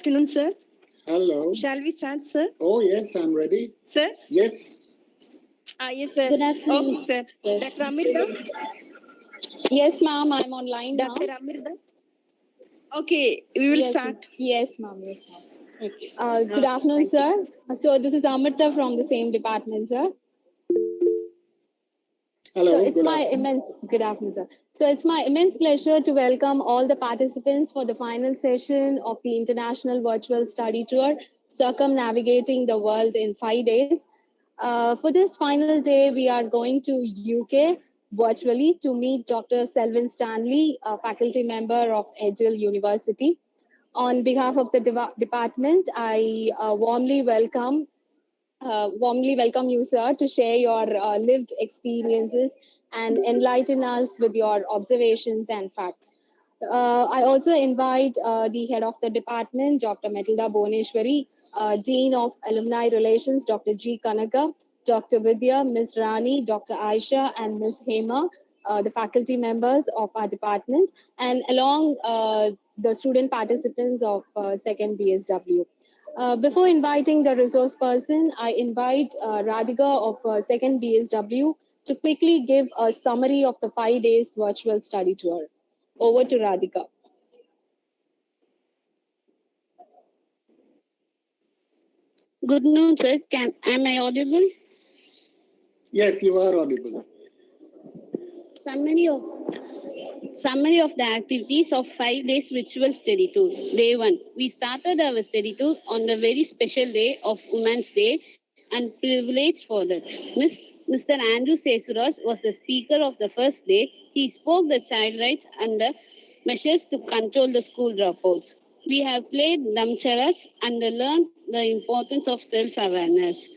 Afternoon, sir. Hello. Shall we start, sir? Oh, yes, I'm ready. Sir? Yes. Yes, sir. Good afternoon. Okay, sir. Dr. Amrita? Yes, ma'am. I'm online now. Dr. Amrita? Okay, we will start. Yes, ma'am. Yes, ma'am. Okay. Good afternoon, sir. So this is Amrita from the same department, sir. Hello. So good afternoon, sir. So it's my immense pleasure to welcome all the participants for the final session of the International Virtual Study Tour, Circumnavigating the World in 5 days. For this final day, we are going to UK virtually to meet Dr. Selwyn Stanley, a faculty member of Edgell University. On behalf of the department, I warmly welcome you, sir, to share your lived experiences and enlighten us with your observations and facts. I also invite the head of the department, Dr. Matilda Boneshwari, Dean of Alumni Relations, Dr. G. Kanaka, Dr. Vidya, Ms. Rani, Dr. Aisha, and Ms. Hema, the faculty members of our department, and along the student participants of second BSW. Before inviting the resource person, I invite Radhika of second BSW to quickly give a summary of the 5 days virtual study tour. Over to Radhika. Good noon, sir. Am I audible? Yes, you are audible. Summary of the activities of 5 days virtual study tour. Day 1. We started our study tour on the very special day of Women's Day and privileged for that. Mr. Andrew Sesuras was the speaker of the first day. He spoke the child rights and the measures to control the school dropouts. We have played Damcharas and learned the importance of self-awareness.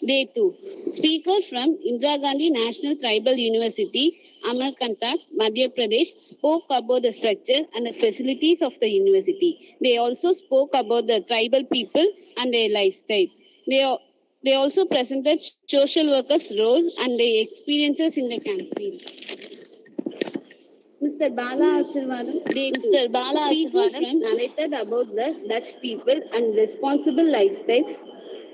Day 2. Speaker from Indira Gandhi National Tribal University, Amarkantak, Madhya Pradesh, spoke about the structure and the facilities of the university. They also spoke about the tribal people and their lifestyle. They also presented social workers' role and their experiences in the campaign. Mr. Bala Asirvadam narrated about the Dutch people and responsible lifestyles.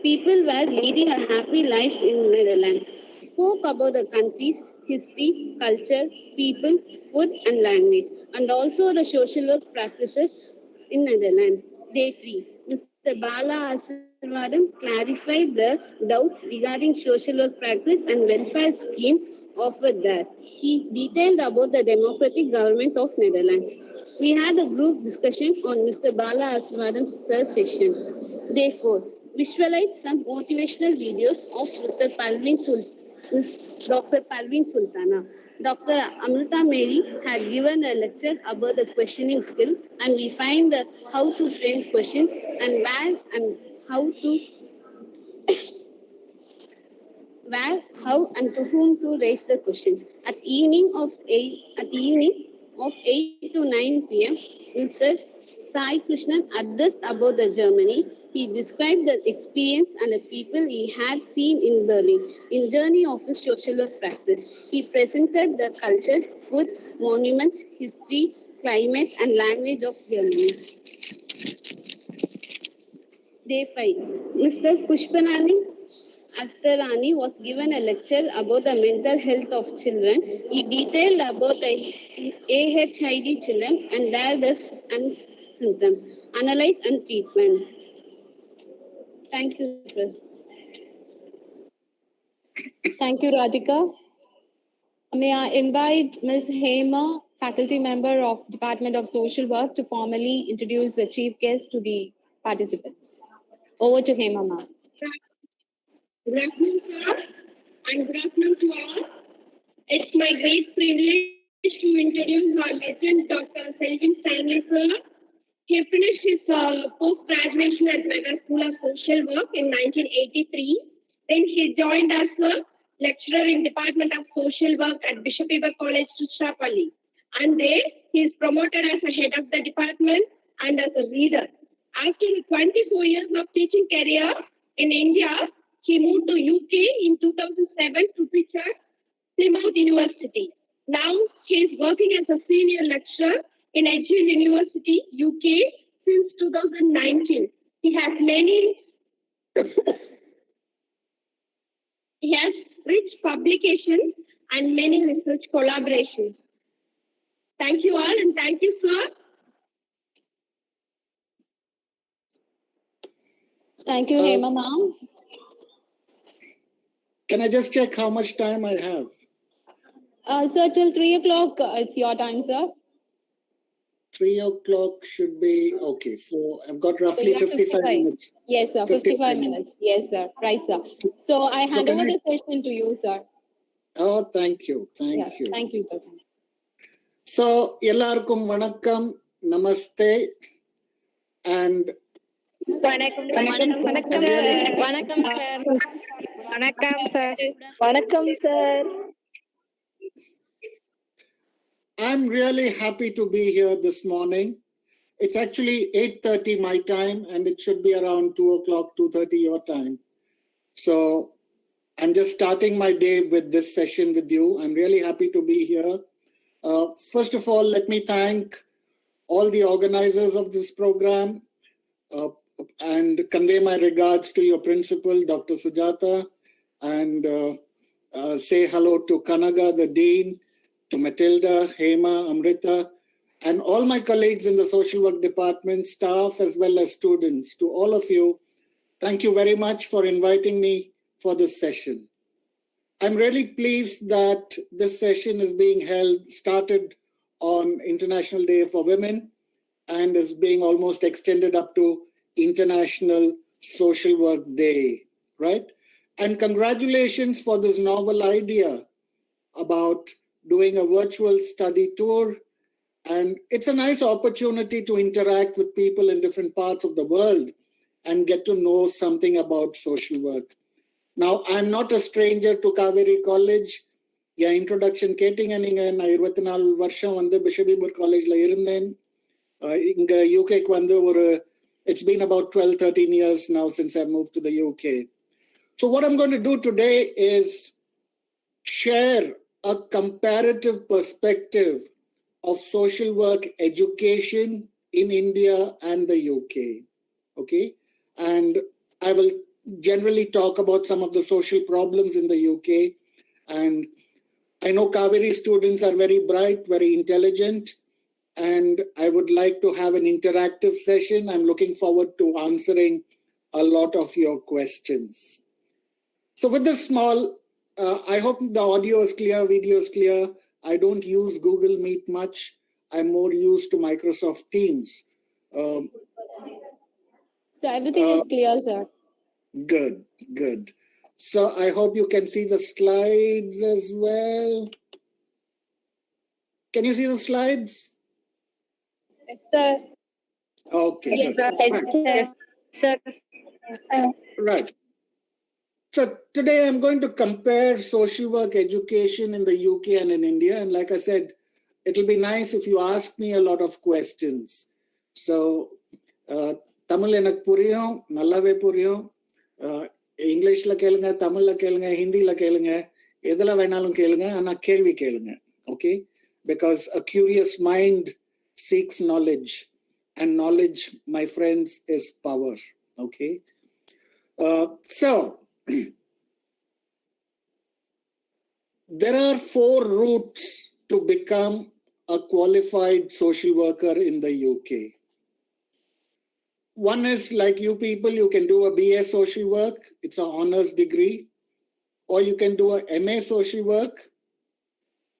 People were leading a happy life in Netherlands. He spoke about the country's history, culture, people, food and language, and also the social work practices in Netherlands. Day 3. Mr. Bala Asirvadam clarified the doubts regarding social work practice and welfare schemes offered there. He detailed about the democratic government of Netherlands. We had a group discussion on Mr. Bala Asirvadam's third session. Day 4. Visualize some motivational videos of Dr. Parveen Sultana. Dr. Amrita Mary had given a lecture about the questioning skill, and we find how to frame questions and how and to whom to raise the questions. At evening of 8 to 9 p.m., Mr. Sai Krishnan addressed about the Germany. He described the experience and the people he had seen in Berlin in journey of his social work practice. He presented the culture, food, monuments, history, climate, and language of Germany. Day 5. Mr. Pushpanani Akhtarani was given a lecture about the mental health of children. He detailed about the AHID children and their and symptoms, analyze and treatment. Thank you, sir. Thank you, Radhika. May I invite Ms. Hema, faculty member of Department of Social Work, to formally introduce the chief guest to the participants. Over to Hema, ma'am. Good afternoon, sir, and good afternoon to all. It's my great privilege to introduce our legend, Dr. Selwyn Stanley, sir. He finished his post-graduation at Madras School of Social Work in 1983. Then he joined as a lecturer in Department of Social Work at Bishop Weber College, Tiruchirappalli. And there he is promoted as a head of the department and as a reader. After 24 years of teaching career in India, he moved to UK in 2007 to teach at Plymouth University. Now he is working as a senior lecturer in Edgell University, UK, since 2019. He has rich publications and many research collaborations. Thank you all, and thank you, sir. Thank you, Hema ma'am. Can I just check how much time I have? Sir, till 3 o'clock, it's your time, sir. 3 o'clock should be okay. So I've got So roughly you have 55 minutes. Yes, sir. 55 minutes. Yes, sir. Right, sir. So I hand over the session to you, sir. Oh, thank you. Thank you. Thank you, sir. So, ellarkum vanakkam, namaste, and Vanakkam sir. I'm really happy to be here this morning. It's actually 8:30 my time, and it should be around 2 o'clock, 2:30 your time. So I'm just starting my day with this session with you. I'm really happy to be here. First of all, let me thank all the organizers of this program and convey my regards to your principal, Dr. Sujata, and say hello to Kanaga, the Dean, to Matilda, Hema, Amrita, and all my colleagues in the social work department, staff, as well as students. To all of you, thank you very much for inviting me for this session. I'm really pleased that this session is being started on International Day for Women, and is being almost extended up to International Social Work Day, right? And congratulations for this novel idea about doing a virtual study tour. And it's a nice opportunity to interact with people in different parts of the world and get to know something about social work. Now, I'm not a stranger to Cauvery College. Yeah, introduction கேட்டீங்க நீங்க. நான் 24 வருஷம் பிஷபீபூர் காலேஜ்ல இருந்தேன். இங்க யூகேக்கு it's been about 12-13 years now since I moved to the UK. So what I'm going to do today is share a comparative perspective of social work education in India and the UK. Okay? And I will generally talk about some of the social problems in the UK. And I know Cauvery students are very bright, very intelligent, and I would like to have an interactive session. I'm looking forward to answering a lot of your questions. So with this small, I hope the audio is clear, video is clear. I don't use Google Meet much. I'm more used to Microsoft Teams. So everything is clear, sir. Good. So I hope you can see the slides as well. Can you see the slides? Yes, sir. Okay. Yes, sir. Yes, sir. Right. So today I'm going to compare social work education in the UK and in India. And like I said, it'll be nice if you ask me a lot of questions. So Tamil enak puriyum, nallave puriyum. Englishla kelunga, Tamilla kelunga, Hindila kelunga, edala venalum kelunga, ana kelvi kelunga. Okay? Because a curious mind seeks knowledge, and knowledge, my friends, is power. Okay? So there are 4 routes to become a qualified social worker in the UK. One is like you people, you can do a BA social work. It's an honors degree. Or you can do a MA social work.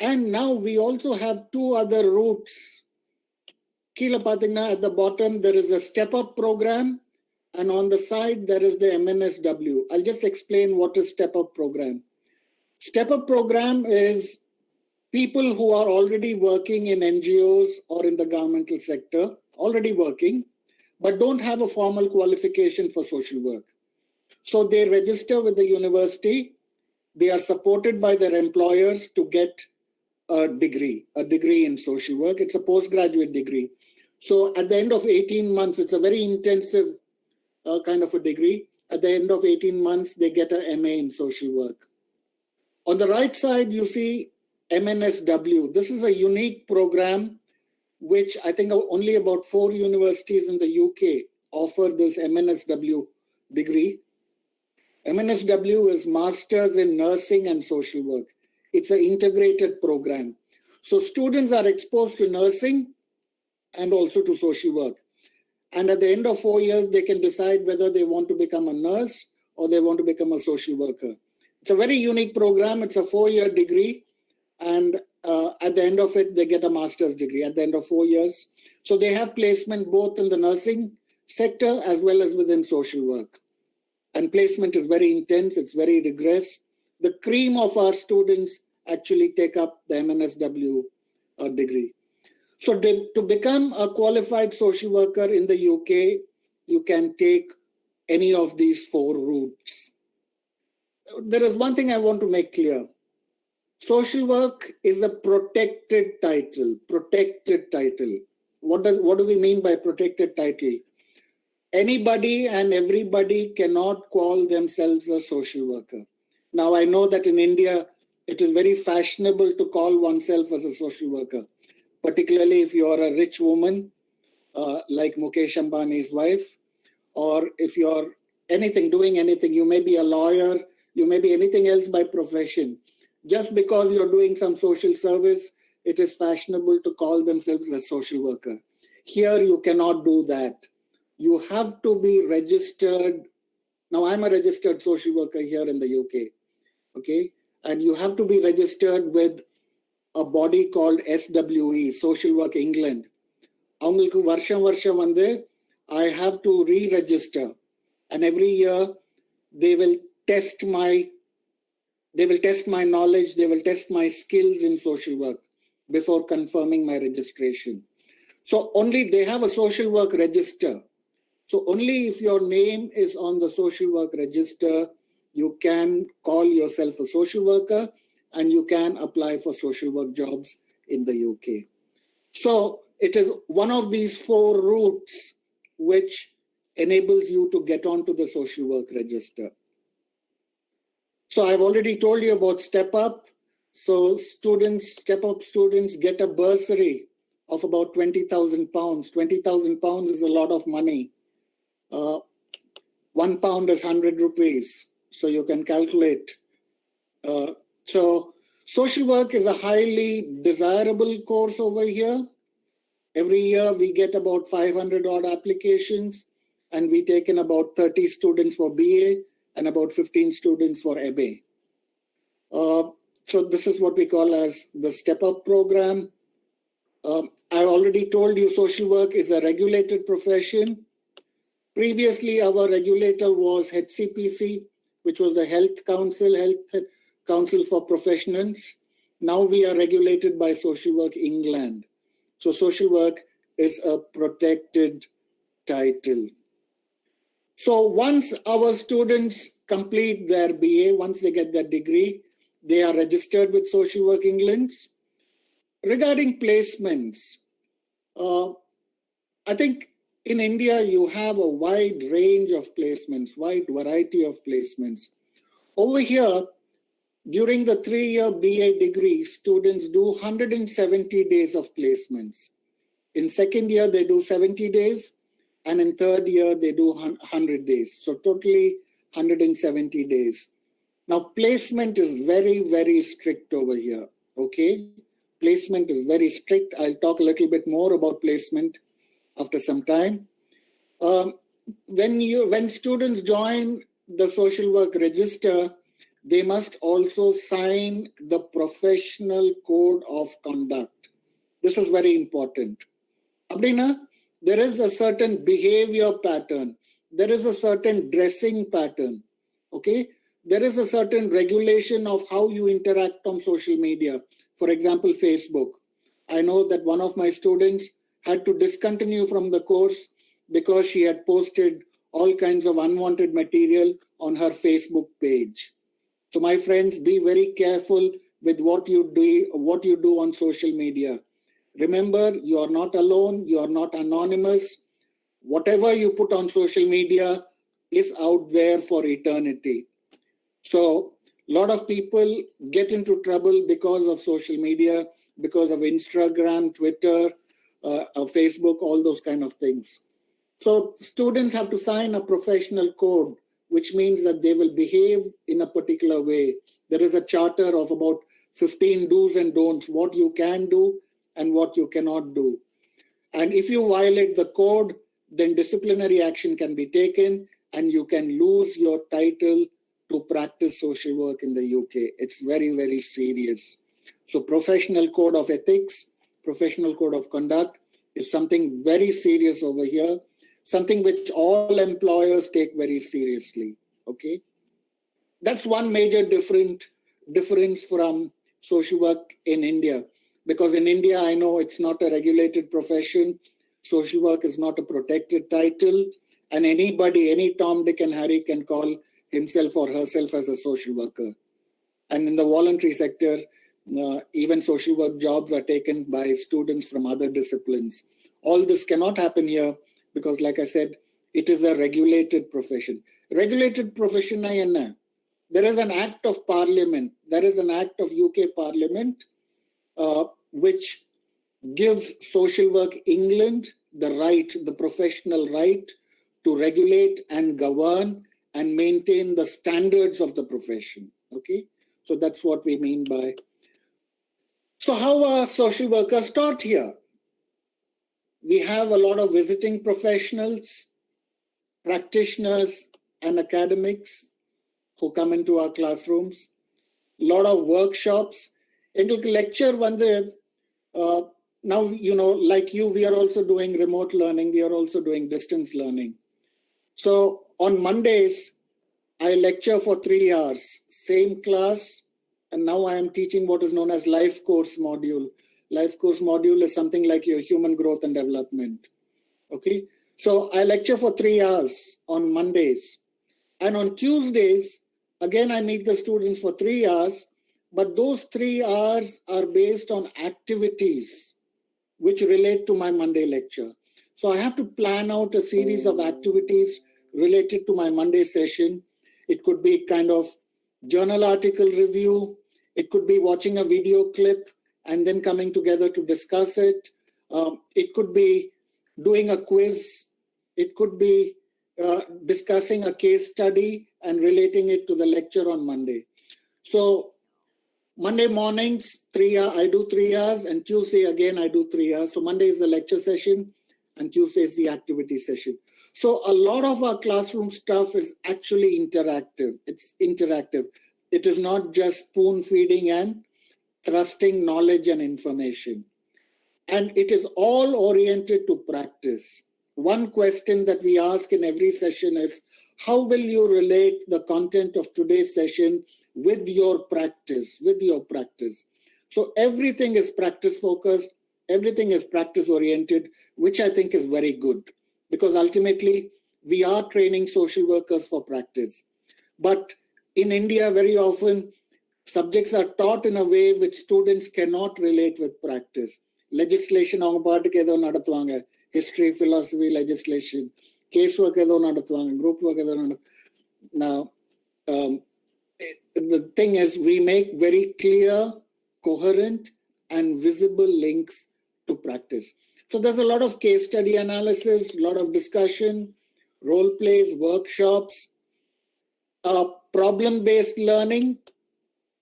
And now we also have 2 other routes. Kila pathina, at the bottom, there is a StepUp program. And on the side, there is the MNSW. I'll just explain what is StepUp program. StepUp program is people who are already working in NGOs or in the governmental sector, already working, but don't have a formal qualification for social work. So they register with the university. They are supported by their employers to get a degree in social work. It's a postgraduate degree. So at the end of 18 months, it's a very intensive kind of a degree. At the end of 18 months, they get an MA in social work. On the right side, you see MNSW. This is a unique program which I think only about 4 universities in the UK offer this MNSW degree. MNSW is Masters in Nursing and Social Work. It's an integrated program. So students are exposed to nursing and also to social work. And at the end of 4 years, they can decide whether they want to become a nurse or they want to become a social worker. It's a very unique program. It's a 4-year degree. And at the end of it, they get a master's degree at the end of 4 years. So they have placement both in the nursing sector as well as within social work. And placement is very intense. It's very rigorous. The cream of our students actually take up the MNSW degree. So to become a qualified social worker in the UK, you can take any of these 4 routes. There is one thing I want to make clear. Social work is a protected title. Protected title. What do we mean by protected title? Anybody and everybody cannot call themselves a social worker. Now, I know that in India, it is very fashionable to call oneself as a social worker, particularly if you are a rich woman, like Mukesh Ambani's wife, or if you're doing anything, you may be a lawyer, you may be anything else by profession. Just because you're doing some social service, it is fashionable to call themselves a social worker. Here, you cannot do that. You have to be registered. Now, I'm a registered social worker here in the UK, okay? And you have to be registered with a body called SWE, Social Work England. Avangalukku varsham vande, I have to re-register. And every year, they will test my knowledge, they will test my skills in social work before confirming my registration. So only they have a social work register. So only if your name is on the social work register, you can call yourself a social worker and you can apply for social work jobs in the UK. So it is one of these 4 routes which enables you to get onto the social work register. So I've already told you about StepUp. So StepUp students get a bursary of about £20,000. £20,000 is a lot of money. 1 pound is 100 rupees. So you can calculate. So social work is a highly desirable course over here. Every year we get about 500 odd applications and we take in about 30 students for BA and about 15 students for MA. So this is what we call as the StepUp program. I already told you social work is a regulated profession. Previously, our regulator was HCPC, which was a health council for professionals. Now we are regulated by Social Work England. So social work is a protected title. So once our students complete their BA, once they get their degree, they are registered with Social Work England. Regarding placements, I think in India, you have a wide range of placements, wide variety of placements. Over here, during the 3-year BA degree, students do 170 days of placements. In second year, they do 70 days. And in third year, they do 100 days. So totally 170 days. Now, placement is very, very strict over here. Okay? Placement is very strict. I'll talk a little bit more about placement after some time. When students join the social work register, they must also sign the professional code of conduct. This is very important. Abdina, there is a certain behavior pattern. There is a certain dressing pattern. Okay? There is a certain regulation of how you interact on social media. For example, Facebook. I know that one of my students had to discontinue from the course because she had posted all kinds of unwanted material on her Facebook page. So my friends, be very careful with what you do on social media. Remember, you are not alone. You are not anonymous. Whatever you put on social media is out there for eternity. So a lot of people get into trouble because of social media, because of Instagram, Twitter, Facebook, all those kind of things. So students have to sign a professional code, which means that they will behave in a particular way. There is a charter of about 15 do's and don'ts, what you can do and what you cannot do. And if you violate the code, then disciplinary action can be taken and you can lose your title to practice social work in the UK. It's very, very serious. So professional code of ethics, professional code of conduct is something very serious over here, something which all employers take very seriously. Okay, that's one major difference from social work in India, because in India, I know it's not a regulated profession. Social work is not a protected title, and anybody, any Tom, Dick, and Harry can call himself or herself as a social worker. And in the voluntary sector, even social work jobs are taken by students from other disciplines. All this cannot happen here because, like I said, it is a regulated profession. Regulated profession, there is an act of parliament. There is an act of UK Parliament which gives Social Work England the right, the professional right to regulate and govern and maintain the standards of the profession. Okay, so that's what we mean by. So how are social workers taught here? We have a lot of visiting professionals, practitioners, and academics who come into our classrooms. A lot of workshops. Engalku lecture vande now, you know, like you, we are also doing remote learning. We are also doing distance learning. So on Mondays, I lecture for 3 hours, same class. And now I am teaching what is known as life course module. Life course module is something like your human growth and development. Okay. So I lecture for 3 hours on Mondays. And on Tuesdays, again, I meet the students for 3 hours. But those 3 hours are based on activities which relate to my Monday lecture. So I have to plan out a series of activities related to my Monday session. It could be kind of journal article review. It could be watching a video clip and then coming together to discuss it. It could be doing a quiz. It could be discussing a case study and relating it to the lecture on Monday. So Monday mornings, I do 3 hours, and Tuesday again, I do 3 hours. So Monday is the lecture session and Tuesday is the activity session. So a lot of our classroom stuff is actually interactive. It's interactive. It is not just spoon feeding and thrusting knowledge and information. And it is all oriented to practice. One question that we ask in every session is, how will you relate the content of today's session with your practice, So everything is practice focused, everything is practice oriented, which I think is very good because ultimately we are training social workers for practice. But in India, very often subjects are taught in a way which students cannot relate with practice. Legislation, history, philosophy, legislation, casework, group work. Now, the thing is, we make very clear, coherent, and visible links to practice. So there's a lot of case study analysis, a lot of discussion, role plays, workshops, problem-based learning,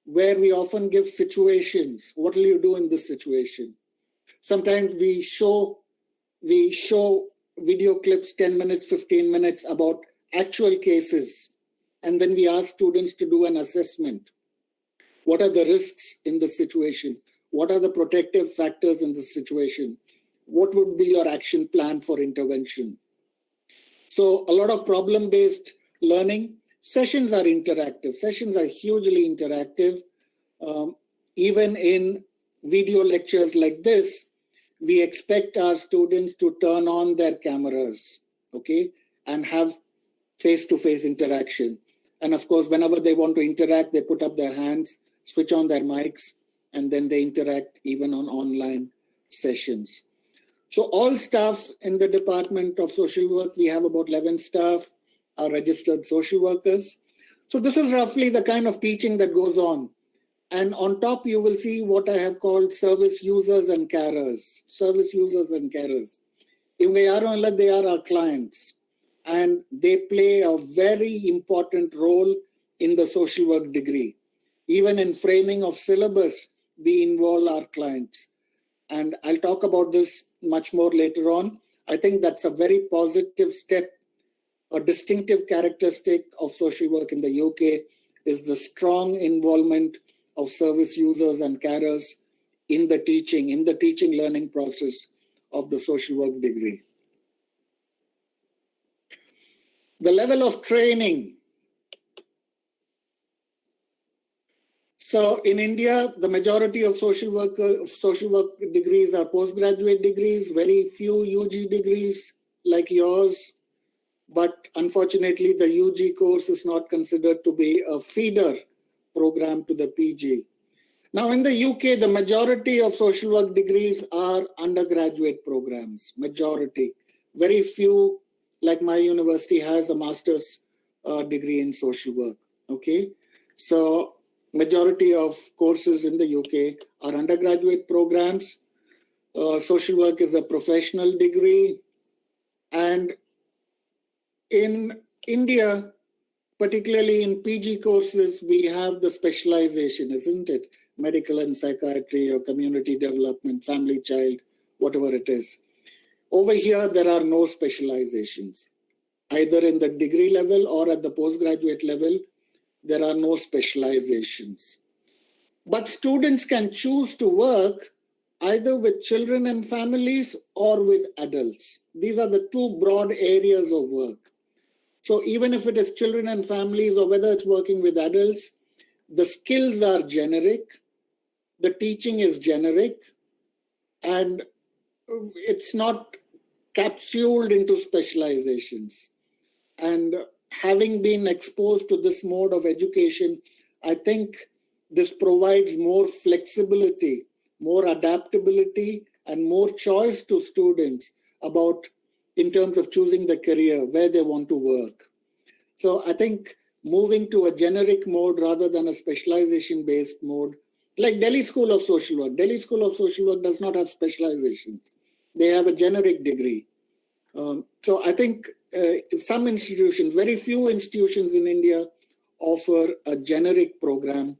where we often give situations. What will you do in this situation? Sometimes we show video clips, 10 minutes, 15 minutes about actual cases. And then we ask students to do an assessment. What are the risks in the situation? What are the protective factors in the situation? What would be your action plan for intervention? So a lot of problem-based learning. Sessions are interactive. Sessions are hugely interactive. Even in video lectures like this, we expect our students to turn on their cameras, okay, and have face-to-face interaction. And of course, whenever they want to interact, they put up their hands, switch on their mics, and then they interact even on online sessions. So all staffs in the Department of Social Work, we have about 11 staff, are registered social workers. So this is roughly the kind of teaching that goes on. And on top, you will see what I have called service users and carers. Service users and carers. They are our clients. And they play a very important role in the social work degree. Even in framing of syllabus, we involve our clients. And I'll talk about this much more later on. I think that's a very positive step. A distinctive characteristic of social work in the UK is the strong involvement of service users and carers in the teaching learning process of the social work degree. The level of training. So in India, the majority of social work degrees are postgraduate degrees, very few UG degrees like yours. But unfortunately, the UG course is not considered to be a feeder program to the PG. Now in the UK, the majority of social work degrees are undergraduate programs, majority. Very few, like my university has a master's degree in social work, okay? So majority of courses in the UK are undergraduate programs. Social work is a professional degree. And in India, particularly in PG courses, we have the specialization, isn't it? Medical and psychiatry or community development, family, child, whatever it is. Over here, there are no specializations. Either in the degree level or at the postgraduate level, there are no specializations. But students can choose to work either with children and families or with adults. These are the two broad areas of work. So even if it is children and families or whether it's working with adults, the skills are generic, the teaching is generic, and it's not capsuled into specializations. And having been exposed to this mode of education, I think this provides more flexibility, more adaptability, and more choice to students about in terms of choosing the career, where they want to work. So I think moving to a generic mode rather than a specialization-based mode, like Delhi School of Social Work. Delhi School of Social Work does not have specializations. They have a generic degree. So I think some institutions, very few institutions in India offer a generic program.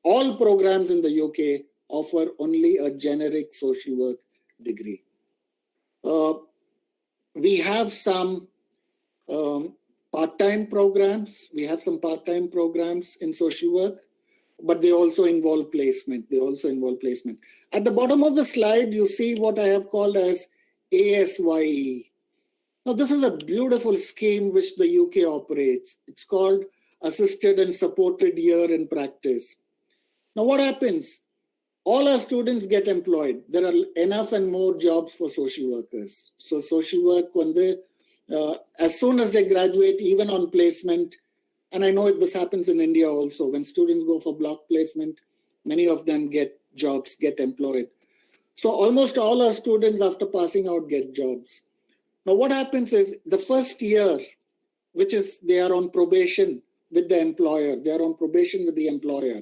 All programs in the UK offer only a generic social work degree. We have some part-time programs. We have some part-time programs in social work, but they also involve placement. At the bottom of the slide, you see what I have called as ASYE. Now, this is a beautiful scheme which the UK operates. It's called Assisted and Supported Year in Practice. Now, what happens? All our students get employed. There are enough and more jobs for social workers. So social work, when they, as soon as they graduate, even on placement, and I know this happens in India also, when students go for block placement, many of them get jobs, get employed. So almost all our students after passing out get jobs. Now what happens is the first year, which is they are on probation with the employer, they are on probation with the employer.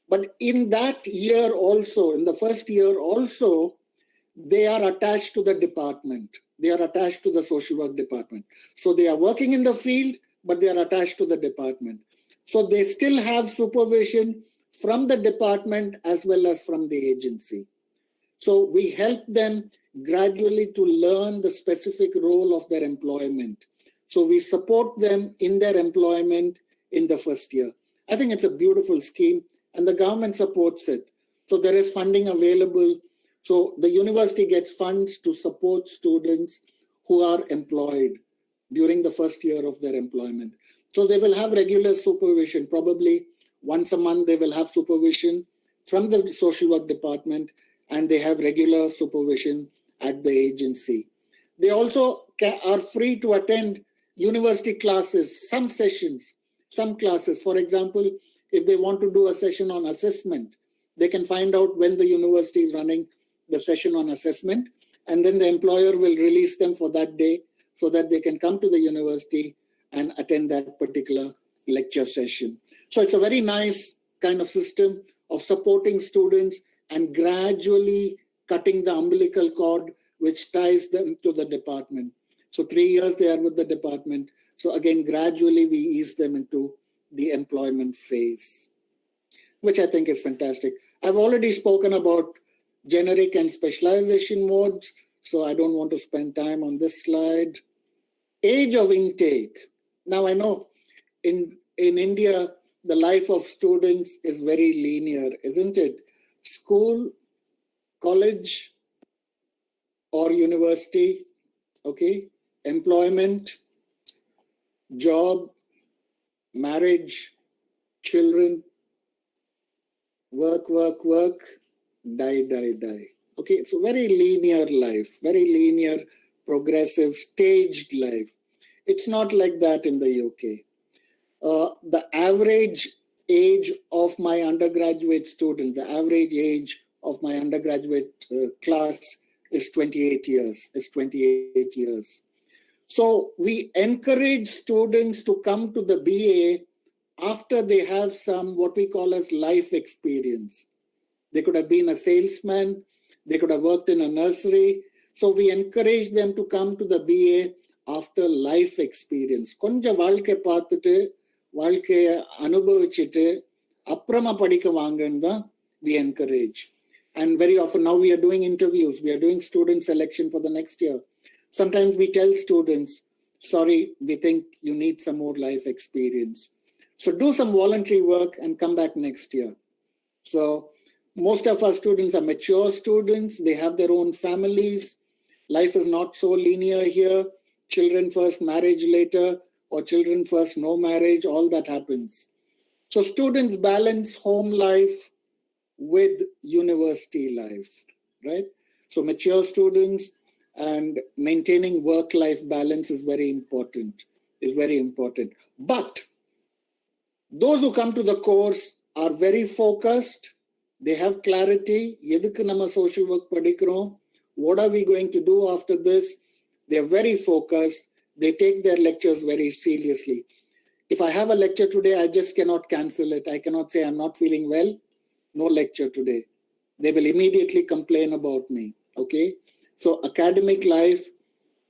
But in that year also, in the first year also, they are attached to the department. They are attached to the social work department. So they are working in the field, but they are attached to the department. So they still have supervision from the department as well as from the agency. So we help them gradually to learn the specific role of their employment. So we support them in their employment in the first year. I think it's a beautiful scheme and the government supports it. So there is funding available. So the university gets funds to support students who are employed during the first year of their employment. So they will have regular supervision. Probably once a month, they will have supervision from the social work department, and they have regular supervision at the agency. They also are free to attend university classes, some sessions, some classes. For example, if they want to do a session on assessment, they can find out when the university is running the session on assessment, and then the employer will release them for that day so that they can come to the university and attend that particular lecture session. So it's a very nice kind of system of supporting students and gradually cutting the umbilical cord which ties them to the department. So 3 years they are with the department. So again, gradually we ease them into the employment phase, which I think is fantastic. I've already spoken about generic and specialization modes, so I don't want to spend time on this slide. Age of intake. Now I know in India, the life of students is very linear, isn't it? School, college, or university, okay? Employment, job, marriage, children, work, die. Okay, it's a very linear life, very linear, progressive, staged life. It's not like that in the UK. The average age of my undergraduate student, the average age of my undergraduate class is 28 years. So we encourage students to come to the BA after they have some what we call as life experience. They could have been a salesman, they could have worked in a nursery. So we encourage them to come to the BA after life experience. Konja வாழ்க்கை பார்த்துட்டு வாழ்க்கையை அனுபவிச்சுட்டு அப்புறமா படிக்க வாங்கன்னு தான் we encourage. And very often now we are doing interviews, we are doing student selection for the next year. Sometimes we tell students, sorry, we think you need some more life experience. So do some voluntary work and come back next year. So most of our students are mature students. They have their own families. Life is not so linear here. Children first, marriage later, or children first, no marriage, all that happens. So students balance home life with university life, right? So mature students and maintaining work-life balance is very important, But those who come to the course are very focused. They have clarity. எதுக்கு நம்ம social work படிக்கிறோம்? What are we going to do after this? They're very focused. They take their lectures very seriously. If I have a lecture today, I just cannot cancel it. I cannot say I'm not feeling well. No lecture today. They will immediately complain about me. Okay? So academic life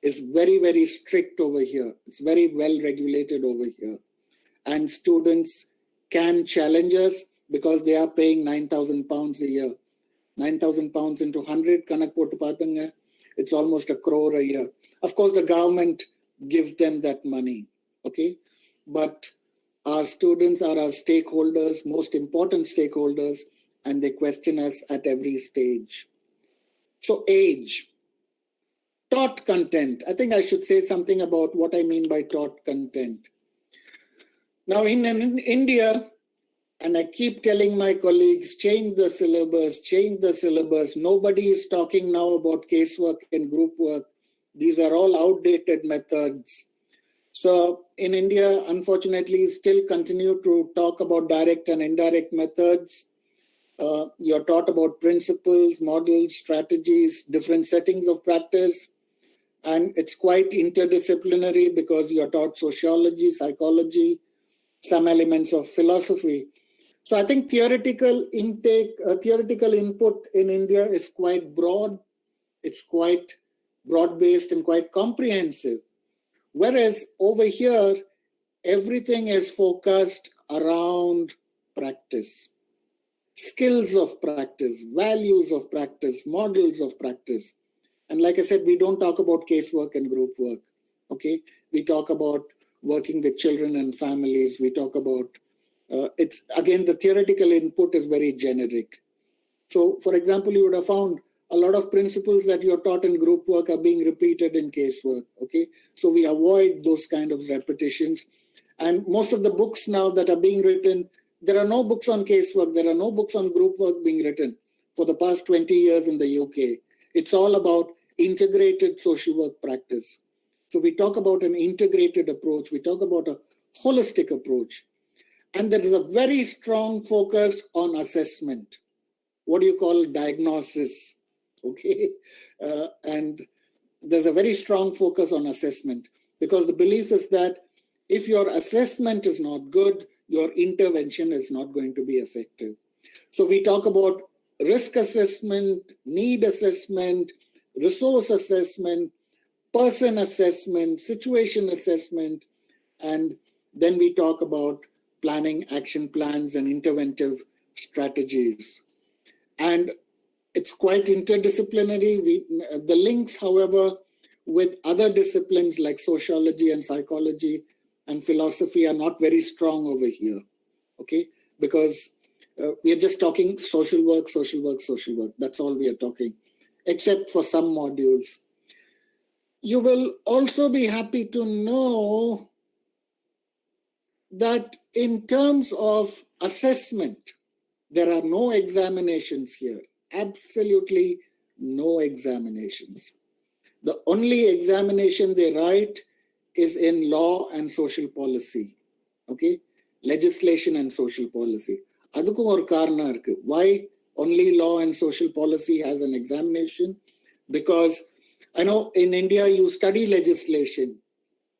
is very, very strict over here. It's very well regulated over here. And students can challenge us because they are paying 9,000 pounds a year. 9,000 pounds into 100, kanak potu paathanga, it's almost 1 crore a year. Of course, the government gives them that money, okay? But our students are our stakeholders, most important stakeholders, and they question us at every stage. So age. Taught content. I think I should say something about what I mean by taught content. Now in India, and I keep telling my colleagues, change the syllabus. Nobody is talking now about casework and group work. These are all outdated methods. So in India, unfortunately, still continue to talk about direct and indirect methods. You're taught about principles, models, strategies, different settings of practice. And it's quite interdisciplinary because you're taught sociology, psychology, some elements of philosophy. So I think theoretical input in India is quite broad. It's quite broad-based and quite comprehensive. Whereas over here, everything is focused around practice, skills of practice, values of practice, models of practice. And like I said, we don't talk about casework and group work, okay? We talk about working with children and families. We talk about, it's again, the theoretical input is very generic. So for example, you would have found a lot of principles that you're taught in group work are being repeated in casework, okay? So we avoid those kind of repetitions. And most of the books now that are being written, there are no books on casework, there are no books on group work being written for the past 20 years in the UK. It's all about integrated social work practice. So we talk about an integrated approach. We talk about a holistic approach. And there is a very strong focus on assessment. What do you call diagnosis? Okay. And there's a very strong focus on assessment because the belief is that if your assessment is not good, your intervention is not going to be effective. So we talk about risk assessment, need assessment, resource assessment, person assessment, situation assessment, and then we talk about planning action plans and interventive strategies. And it's quite interdisciplinary. The links, however, with other disciplines like sociology and psychology and philosophy are not very strong over here, okay? Because we are just talking social work, social work, social work. That's all we are talking, except for some modules. You will also be happy to know that in terms of assessment, there are no examinations here. Absolutely no examinations. The only examination they write is in law and social policy, okay? Legislation and social policy. Adukkum or karana irukku. Why only law and social policy has an examination? Because I know in India you study legislation,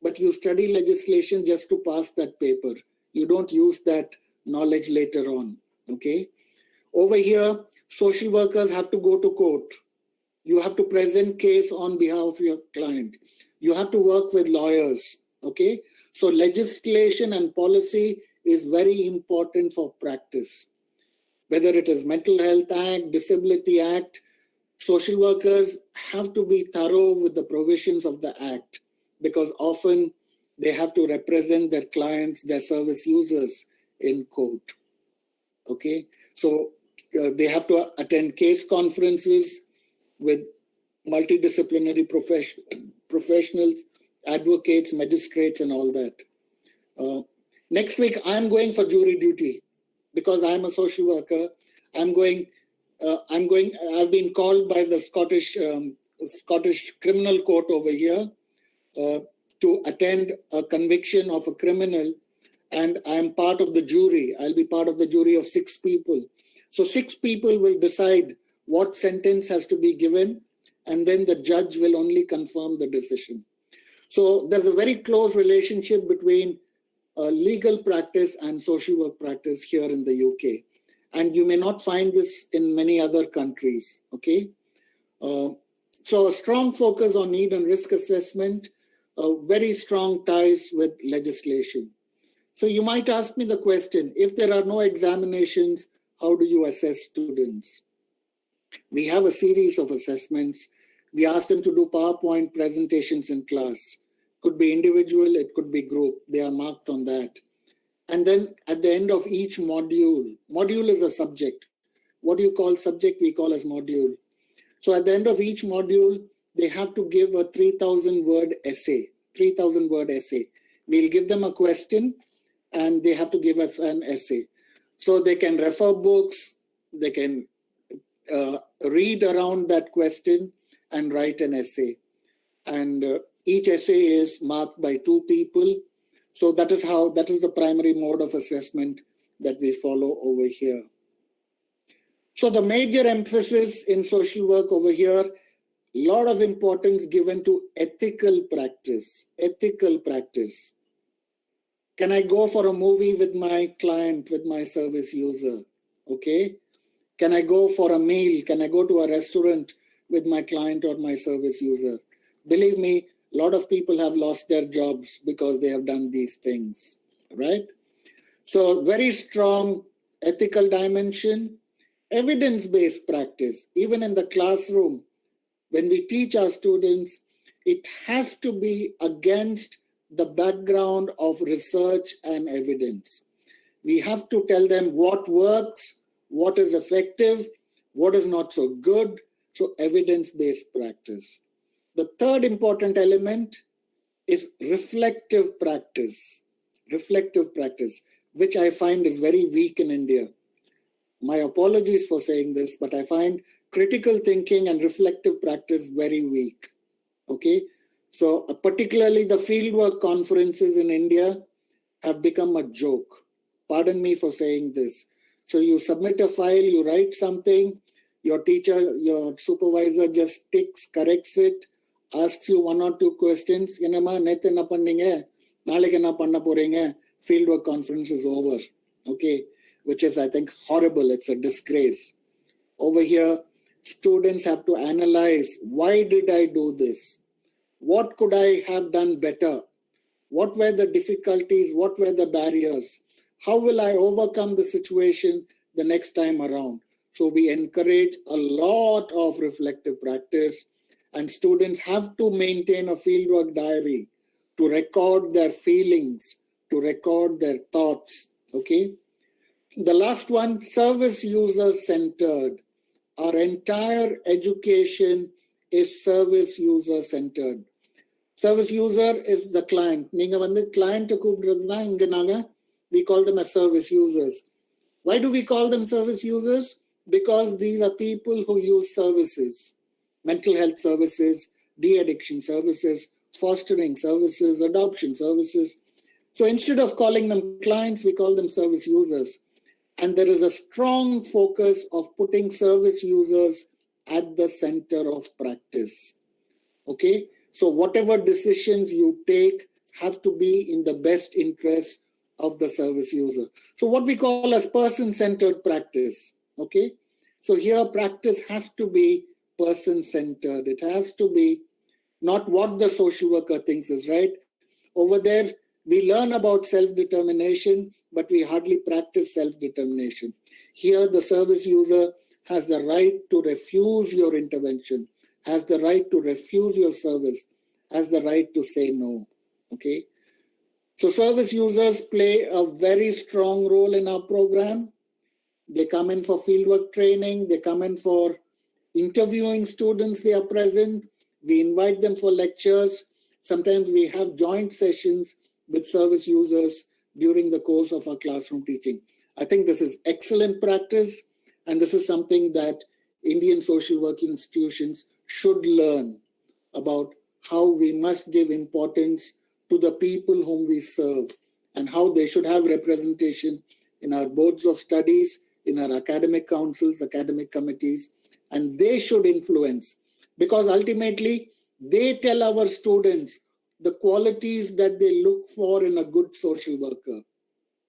but you study legislation just to pass that paper. You don't use that knowledge later on, okay? Over here, social workers have to go to court. You have to present case on behalf of your client. You have to work with lawyers, okay? So legislation and policy is very important for practice. Whether it is Mental Health Act, Disability Act, social workers have to be thorough with the provisions of the Act because often they have to represent their clients, their service users in court, okay? So they have to attend case conferences with multidisciplinary professionals, advocates, magistrates, and all that. Next week, I'm going for jury duty because I'm a social worker. I've been called by the Scottish Criminal Court over here to attend a conviction of a criminal, and I'm part of the jury. I'll be part of the jury of 6 people. So 6 people will decide what sentence has to be given, and then the judge will only confirm the decision. So there's a very close relationship between legal practice and social work practice here in the UK. And you may not find this in many other countries, okay? So a strong focus on need and risk assessment, very strong ties with legislation. So you might ask me the question, if there are no examinations, how do you assess students? We have a series of assessments. We ask them to do PowerPoint presentations in class. Could be individual, it could be group. They are marked on that. And then at the end of each module is a subject. What do you call subject? We call as module. So at the end of each module, they have to give a 3,000-word essay, 3,000-word essay. We'll give them a question and they have to give us an essay. So they can refer books, they can read around that question and write an essay. And each essay is marked by 2 people. So that is the primary mode of assessment that we follow over here. So the major emphasis in social work over here, a lot of importance given to ethical practice, ethical practice. Can I go for a movie with my client, with my service user? Okay. Can I go for a meal? Can I go to a restaurant with my client or my service user? Believe me, a lot of people have lost their jobs because they have done these things, right? So very strong ethical dimension, evidence-based practice. Even in the classroom, when we teach our students, it has to be against the background of research and evidence. We have to tell them what works, what is effective, what is not so good. So evidence-based practice. The third important element is reflective practice, which I find is very weak in India. My apologies for saying this, but I find critical thinking and reflective practice very weak, okay? So particularly the fieldwork conferences in India have become a joke. Pardon me for saying this. So you submit a file, you write something, your teacher, your supervisor just ticks, corrects it, asks you 1 or 2 questions. Fieldwork conference is over. Okay. which is, I think, horrible. It's a disgrace. Over here, students have to analyze, why did I do this? What could I have done better? What were the difficulties? What were the barriers? How will I overcome the situation the next time around? So we encourage a lot of reflective practice, and students have to maintain a fieldwork diary to record their feelings, to record their thoughts, okay? The last one, service user centered. Our entire education is service user centered. Service user is the client. Neenga vandu client koopradha inga naanga we call them as service users. Why do we call them service users? Because these are people who use services, mental health services, de-addiction services, fostering services, adoption services. So instead of calling them clients, we call them service users. And there is a strong focus of putting service users at the center of practice. Okay? So whatever decisions you take have to be in the best interest of the service user. So what we call as person-centered practice. Okay? So here practice has to be person-centered. It has to be not what the social worker thinks is right. Over there, we learn about self-determination, but we hardly practice self-determination. Here, the service user has the right to refuse your intervention, has the right to refuse your service, has the right to say no. Okay? So service users play a very strong role in our program. They come in for fieldwork training. They come in for interviewing students. They are present. We invite them for lectures. Sometimes we have joint sessions with service users during the course of our classroom teaching. I think this is excellent practice, and this is something that Indian social work institutions should learn about, how we must give importance to the people whom we serve and how they should have representation in our boards of studies, in our academic councils, academic committees, and they should influence, because ultimately they tell our students the qualities that they look for in a good social worker.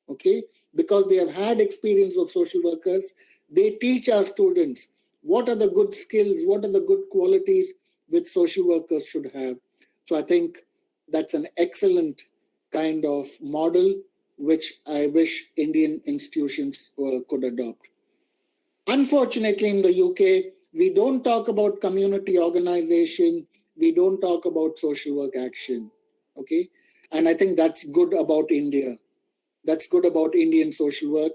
Okay? Because they have had experience of social workers, they teach our students what are the good skills, what are the good qualities which social workers should have. So I think that's an excellent kind of model which I wish Indian institutions could adopt. Unfortunately, in the UK, we don't talk about community organization, we don't talk about social work action. Okay? And I think that's good about India. That's good about Indian social work.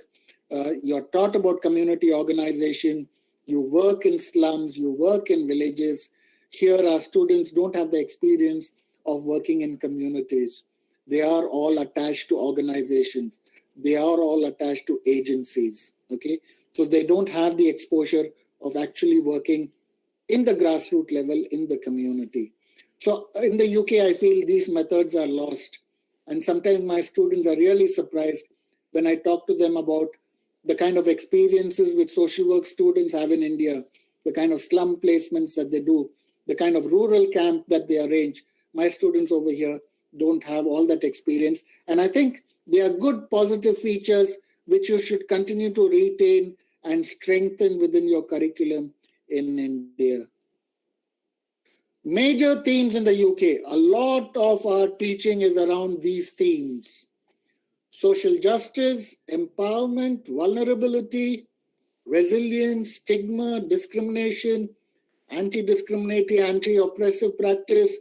You're taught about community organization, you work in slums, you work in villages. Here, our students don't have the experience of working in communities. They are all attached to organizations. They are all attached to agencies. Okay? So they don't have the exposure of actually working in the grassroots level in the community. So in the UK, I feel these methods are lost. And sometimes my students are really surprised when I talk to them about the kind of experiences which social work students have in India, the kind of slum placements that they do, the kind of rural camp that they arrange. My students over here don't have all that experience. And I think they are good positive features which you should continue to retain and strengthen within your curriculum in India. Major themes in the UK. A lot of our teaching is around these themes. Social justice, empowerment, vulnerability, resilience, stigma, discrimination, anti-discriminatory, anti-oppressive practice,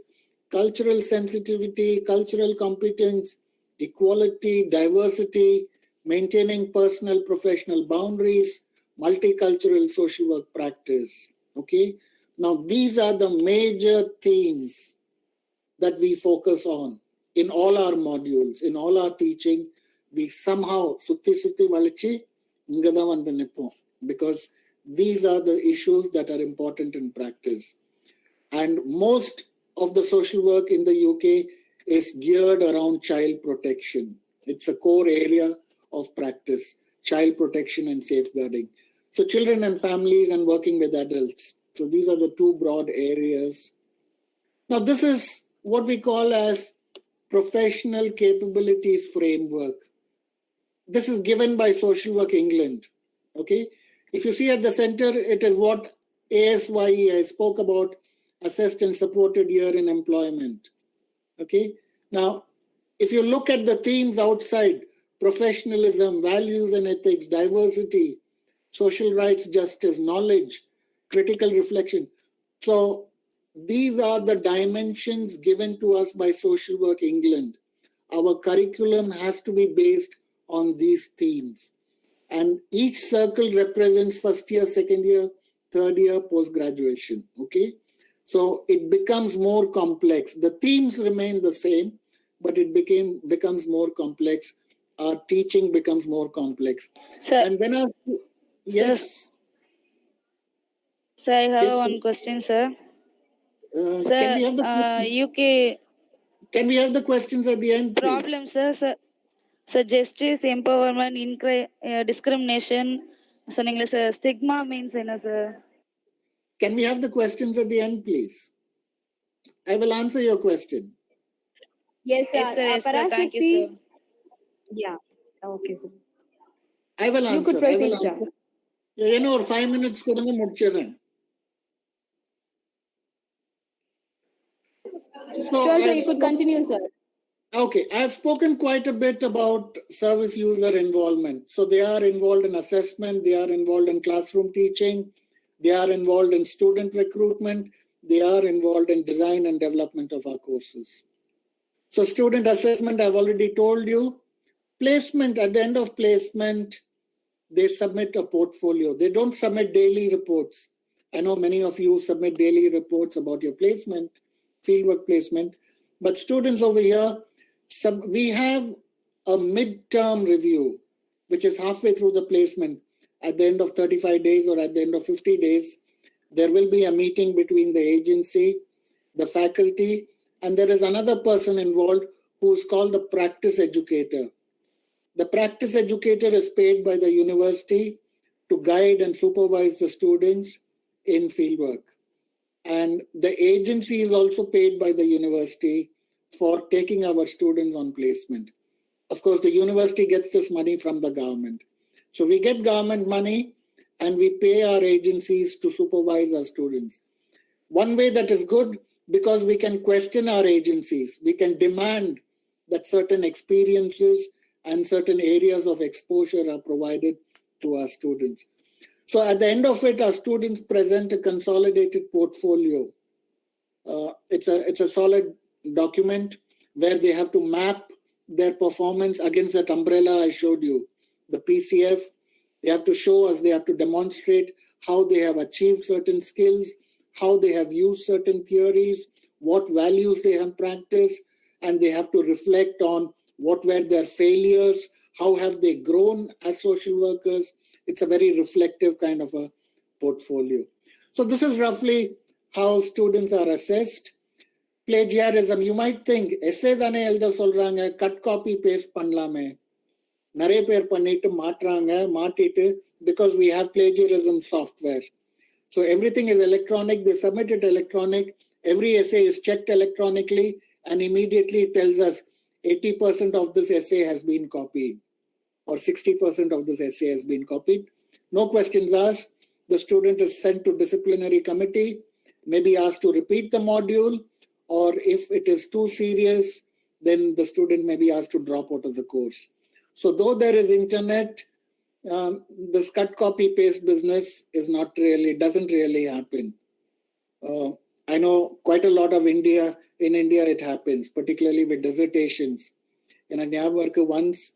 cultural sensitivity, cultural competence, equality, diversity, maintaining personal professional boundaries, multicultural social work practice. Okay? Now, these are the major themes that we focus on in all our modules, in all our teaching. We somehow, sutti valitchi, ingada vanda nippom, because these are the issues that are important in practice. And most of the social work in the UK is geared around child protection. It's a core area of practice, child protection and safeguarding. So children and families and working with adults. So these are the two broad areas. Now this is what we call as professional capabilities framework. This is given by Social Work England. Okay. If you see at the center, it is what ASYE I spoke about, assessed and supported year in employment. Okay. Now, if you look at the themes outside, professionalism, values and ethics, diversity, social rights, justice, knowledge, critical reflection. So these are the dimensions given to us by Social Work England. Our curriculum has to be based on these themes. And each circle represents first year, second year, third year, post-graduation. Okay. So it becomes more complex. The themes remain the same, but it becomes more complex. Our teaching becomes more complex. Sir, And when yes. sir, I have Yes, one question, sir. can Sir, we have the UK can we have the questions at the end, please? problem, sir. Sir, justice, empowerment, discrimination. So, sir, stigma means, sir. Can we have the questions at the end, please? I will answer your question. Yes, sir. Yes, sir. Yes, sir. Thank you, sir. Yeah. Okay, sir. I will answer. You could proceed, sir. You know, 5 minutes கொடுங்க முடிச்சிடுறேன். Sure, sir. You could continue, sir. Okay, I have spoken quite a bit about service user involvement. So they are involved in assessment, they are involved in classroom teaching, they are involved in student recruitment, they are involved in design and development of our courses. So student assessment, I've already told you. Placement, at the end of placement, they submit a portfolio. They don't submit daily reports. I know many of you submit daily reports about your placement, fieldwork placement, but students over here, we have a midterm review, which is halfway through the placement. At the end of 35 days or at the end of 50 days, there will be a meeting between the agency, the faculty, and there is another person involved who is called the practice educator. The practice educator is paid by the university to guide and supervise the students in fieldwork. And the agency is also paid by the university for taking our students on placement. Of course, the university gets this money from the government. So we get government money and we pay our agencies to supervise our students. One way that is good, because we can question our agencies. We can demand that certain experiences and certain areas of exposure are provided to our students. So at the end of it, our students present a consolidated portfolio. It's a solid document where they have to map their performance against that umbrella I showed you, the PCF. They have to show us, they have to demonstrate how they have achieved certain skills, how they have used certain theories, what values they have practiced, and they have to reflect on what were their failures, how have they grown as social workers. It's a very reflective kind of a portfolio. So this is roughly how students are assessed. Plagiarism, you might think, essay thane elda solranga, cut copy paste pannalame. Nare per pannittu maatranga, maatittu, because we have plagiarism software. So everything is electronic, they submit it electronic, every essay is checked electronically, and immediately it tells us 80% of this essay has been copied, or 60% of this essay has been copied. No questions asked. The student is sent to disciplinary committee, maybe asked to repeat the module, or if it is too serious, then the student may be asked to drop out of the course. So though there is internet, this cut copy paste business doesn't really happen. I know quite a lot of in India it happens, particularly with dissertations. In Anyavarka once,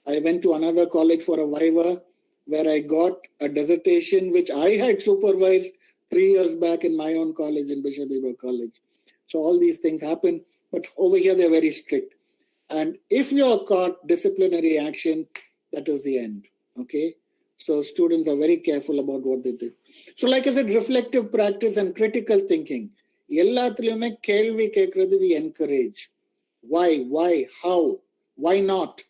I went to another college for a viva where I got a dissertation which I had supervised 3 years back in my own college, in Bishop Weber College. So all these things happen, but over here they're very strict. And if you're caught, disciplinary action, that is the end. Okay, so students are very careful about what they do. So like I said, reflective practice and critical thinking. Ellathillume kelvi kekradhu we encourage. Why, how, why not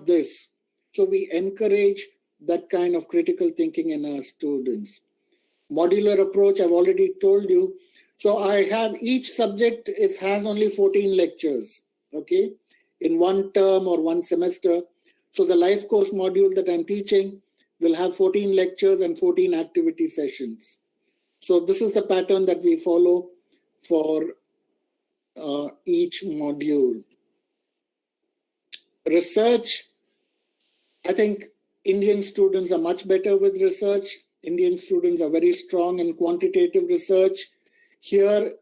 this? So we encourage that kind of critical thinking in our students. Modular approach, I've already told you. So I have each subject has only 14 lectures, okay, in one term or one semester. So the life course module that I'm teaching will have 14 lectures and 14 activity sessions. So this is the pattern that we follow for each module. Research, I think Indian students are much better with research. Indian students are very strong in quantitative research. Here,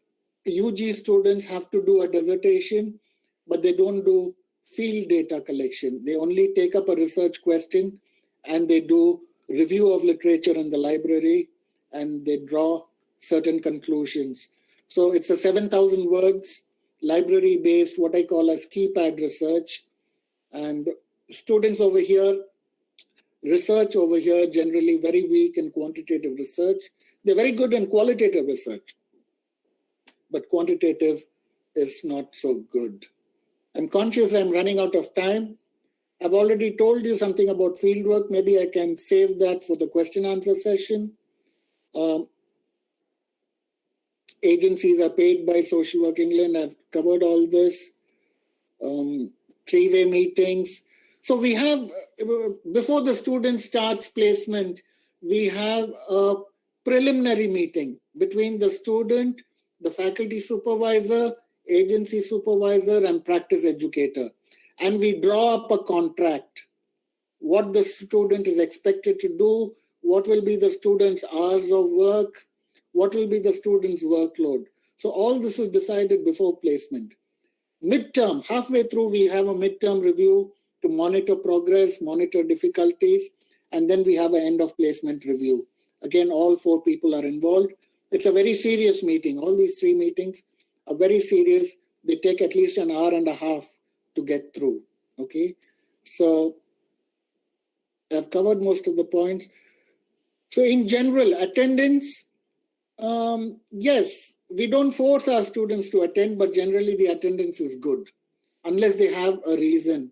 UG students have to do a dissertation, but they don't do field data collection. They only take up a research question and they do review of literature in the library and they draw certain conclusions. So it's a 7,000 words, library-based, what I call as keypad research. And students over here, research over here, generally very weak in quantitative research. They're very good in qualitative research, but quantitative is not so good. I'm conscious I'm running out of time. I've already told you something about fieldwork. Maybe I can save that for the question answer session. Agencies are paid by Social Work England. I've covered all this. Three-way meetings. So we have, before the student starts placement, we have a preliminary meeting between the student, the faculty supervisor, agency supervisor, and practice educator. And we draw up a contract, what the student is expected to do, what will be the student's hours of work, what will be the student's workload. So all this is decided before placement. Midterm, halfway through, we have a midterm review to monitor progress, monitor difficulties, and then we have an end of placement review. Again, all 4 people are involved. It's a very serious meeting. All these 3 meetings are very serious. They take at least an hour and a half to get through. Okay, so I've covered most of the points. So in general, attendance, yes, we don't force our students to attend, but generally the attendance is good. Unless they have a reason,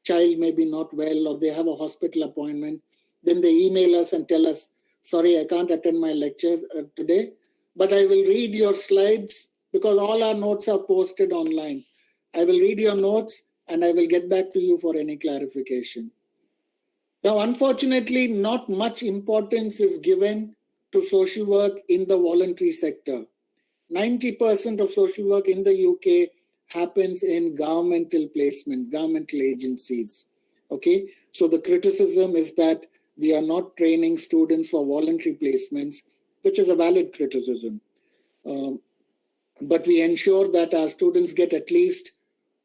child may be not well or they have a hospital appointment, then they email us and tell us, sorry, I can't attend my lectures today, but I will read your slides because all our notes are posted online. I will read your notes and I will get back to you for any clarification. Now, unfortunately, not much importance is given to social work in the voluntary sector. 90% of social work in the UK happens in governmental placement, governmental agencies. Okay, so the criticism is that we are not training students for voluntary placements, which is a valid criticism. But we ensure that our students get at least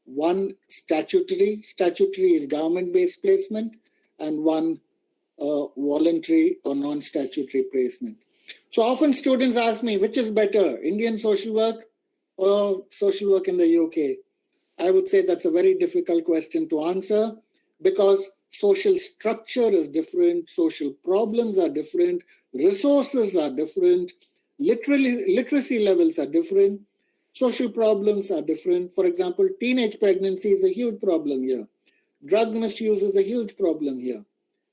one statutory is government-based placement, and one voluntary or non-statutory placement. So often students ask me, which is better, Indian social work or social work in the UK? I would say that's a very difficult question to answer because social structure is different, social problems are different, resources are different, literacy levels are different, social problems are different. For example, teenage pregnancy is a huge problem here. Drug misuse is a huge problem here.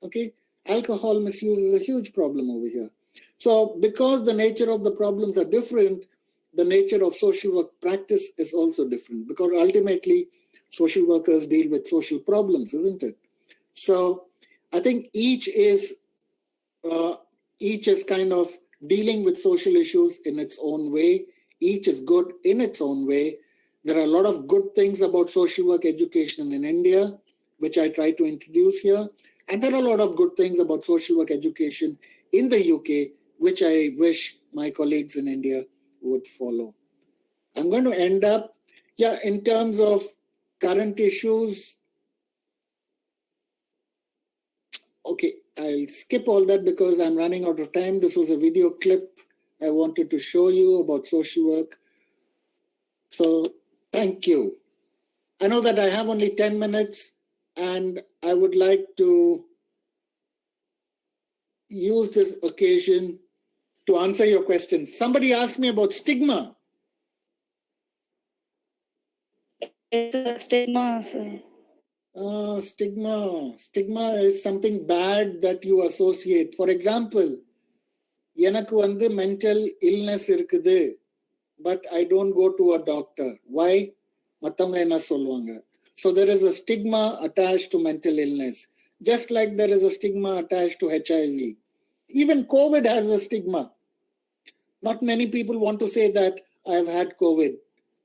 Okay, alcohol misuse is a huge problem over here. So because the nature of the problems are different, the nature of social work practice is also different, because ultimately social workers deal with social problems, isn't it? So I think each is kind of dealing with social issues in its own way. Each is good in its own way. There are a lot of good things about social work education in India, which I try to introduce here. And there are a lot of good things about social work education in the UK, which I wish my colleagues in India would follow. I'm going to end up, in terms of current issues. Okay, I'll skip all that because I'm running out of time. This was a video clip I wanted to show you about social work. So thank you. I know that I have only 10 minutes and I would like to use this occasion to answer your questions. Somebody asked me about stigma. It's stigma, sir. Stigma is something bad that you associate. For example, எனக்கு வந்து mental illness இருக்குது, but I don't go to a doctor. Why? மத்தவங்க என்ன சொல்லுவாங்க? So there is a stigma attached to mental illness. just like there is a stigma attached to HIV. Even COVID has a stigma. Not many people want to say that I have had COVID,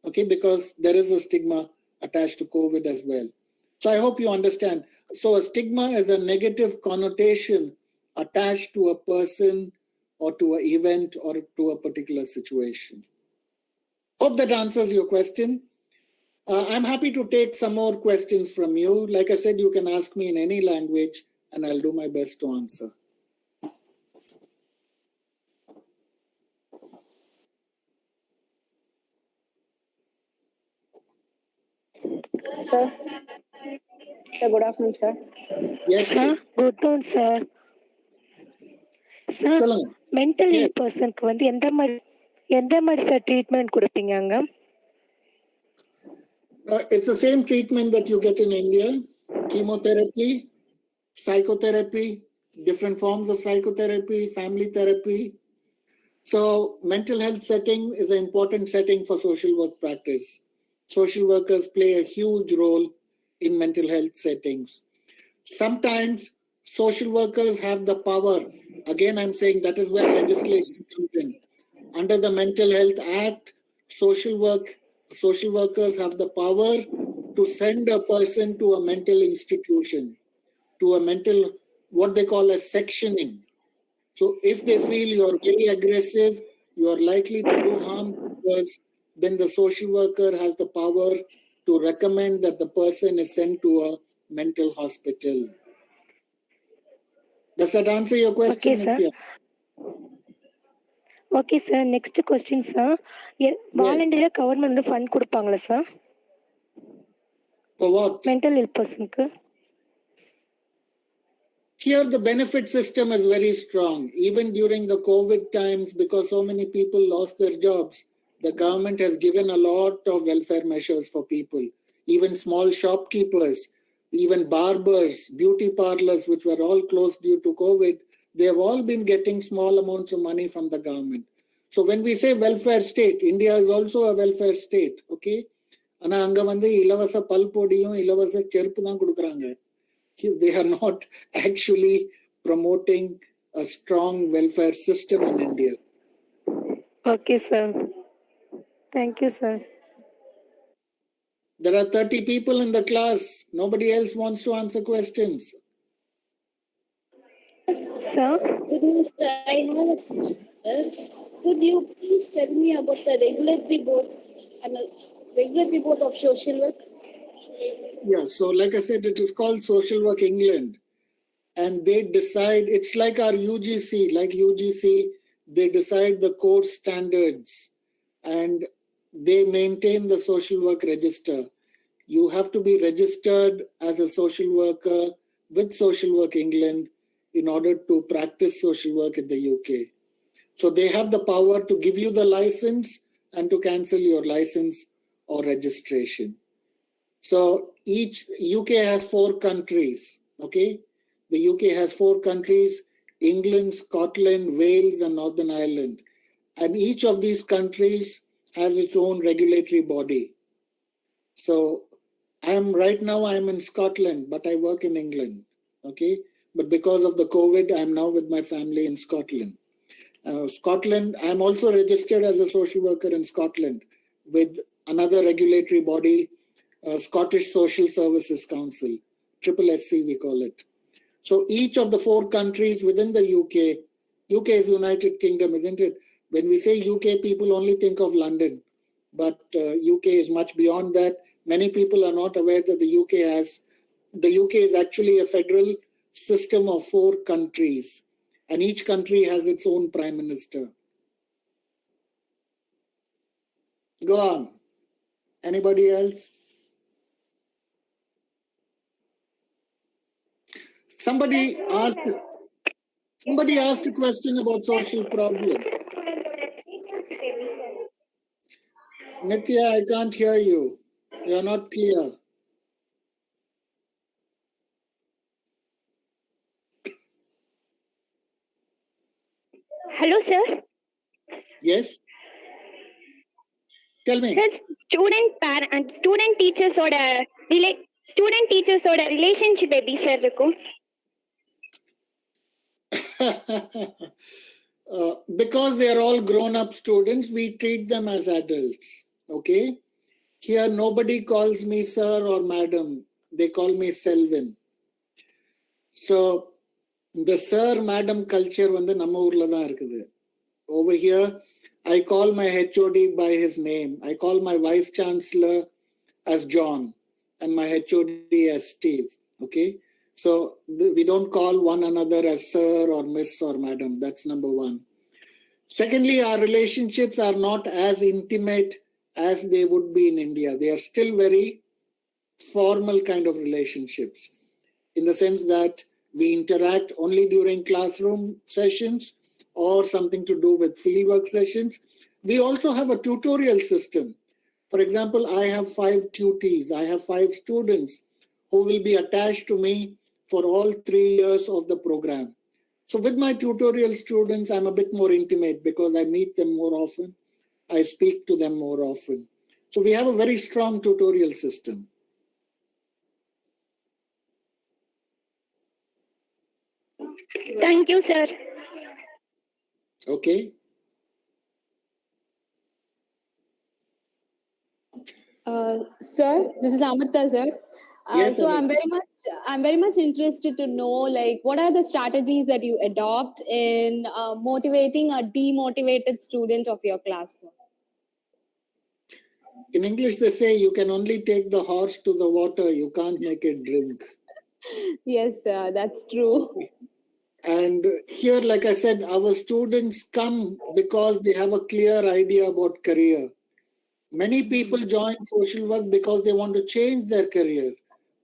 okay, because there is a stigma attached to COVID as well. So I hope you understand. So a stigma is a negative connotation attached to a person or to an event or to a particular situation. Hope that answers your question. I'm happy to take some more questions from you. Like I said, you can ask me in any language and I'll do my best to answer. Sir. Sir, good afternoon, sir. Yes, Sir, please. good afternoon, sir. Sir, சொல்லுங்க. mental Yes. ill personக்கு வந்து எந்த மாதிரி sir treatment கொடுப்பீங்க அங்க? It's the same treatment that you get in India. Chemotherapy, psychotherapy, different forms of psychotherapy, family therapy. So mental health setting is an important setting for social work practice. Social workers play a huge role in mental health settings. Sometimes social workers have the power. Again, I'm saying that is where legislation comes in. Under the Mental Health Act, social workers have the power to send a person to a mental institution, to a mental, what they call a sectioning. So if they feel you're very aggressive, you're likely to do harm to others, then the social worker has the power to recommend that the person is sent to a mental hospital. Does that answer your question, Okay, sir. Nitya? Okay sir, next question sir. வாலண்டியரா government வந்து fund கொடுப்பாங்களா sir For what? Mental இல் பர்சனுக்கு? Here, the benefit system is very strong. Even during the COVID times, because so many people lost their jobs, the government has given a lot of welfare measures for people. Even small shopkeepers, even barbers, beauty parlors, which were all closed due to COVID, they have all been getting small amounts of money from the government. So when we say welfare state, India is also a welfare state, okay? ஆனா அங்க வந்து இலவச பல்பொடியும் இலவச செருப்பு தான் கொடுக்குறாங்க. They are not actually promoting a strong welfare system in India. Okay, sir. Thank you, sir. There are 30 people in the class. Nobody else wants to answer questions. Sir, Good news, sir. I have a question, sir. Could you please tell me about the regulatory board and the regulatory board of social work? Yeah, so like I said, it is called Social Work England. And they decide, it's like our UGC, they decide the course standards and they maintain the social work register. You have to be registered as a social worker with Social Work England in order to practice social work in the UK. So they have the power to give you the license and to cancel your license or registration. So each UK has 4 countries, okay? The UK has 4 countries, England, Scotland, Wales, and Northern Ireland. And each of these countries has its own regulatory body. So right now I'm in Scotland, but I work in England, okay? But because of the COVID, I'm now with my family in Scotland. Scotland, I'm also registered as a social worker in Scotland with another regulatory body, Scottish Social Services Council, SSSC we call it. So each of the 4 countries within the UK is United Kingdom, isn't it? When we say UK, people only think of London, but UK is much beyond that. Many people are not aware that the UK is actually a federal system of 4 countries, and each country has its own prime minister. Go on. Anybody else? Somebody asked a question about social problems. Nitya, I can't hear you. You're not clear. Hello, sir. Yes? Tell me. Sir, student teachers ஓட relationship எப்படி sir இருக்கும்? Because they are all grown-up students, we treat them as adults. Okay? Here, nobody calls me sir or madam. They call me Selwyn. So, the sir, madam culture வந்து நம்ம ஊர்ல தான் இருக்குது. Over here, I call my HOD by his name. I call my vice chancellor as John and my HOD as Steve. Okay? So, we don't call one another as sir or miss or madam. That's number one. Secondly, our relationships are not as intimate as they would be in India. They are still very formal kind of relationships, in the sense that we interact only during classroom sessions or something to do with fieldwork sessions. We also have a tutorial system. For example, I have 5 tutees. I have 5 students who will be attached to me for all 3 years of the program. So with my tutorial students, I'm a bit more intimate because I meet them more often. I speak to them more often. So we have a very strong tutorial system. Thank you, sir. Okay. Sir, this is Amrita, sir. Yes, So Amrita. I'm very much interested to know, like, what are the strategies that you adopt in motivating a demotivated student of your class, sir? In English, they say you can only take the horse to the water. You can't make it drink. Yes, sir, that's true. And here, like I said, our students come because they have a clear idea about career. Many people join social work because they want to change their career.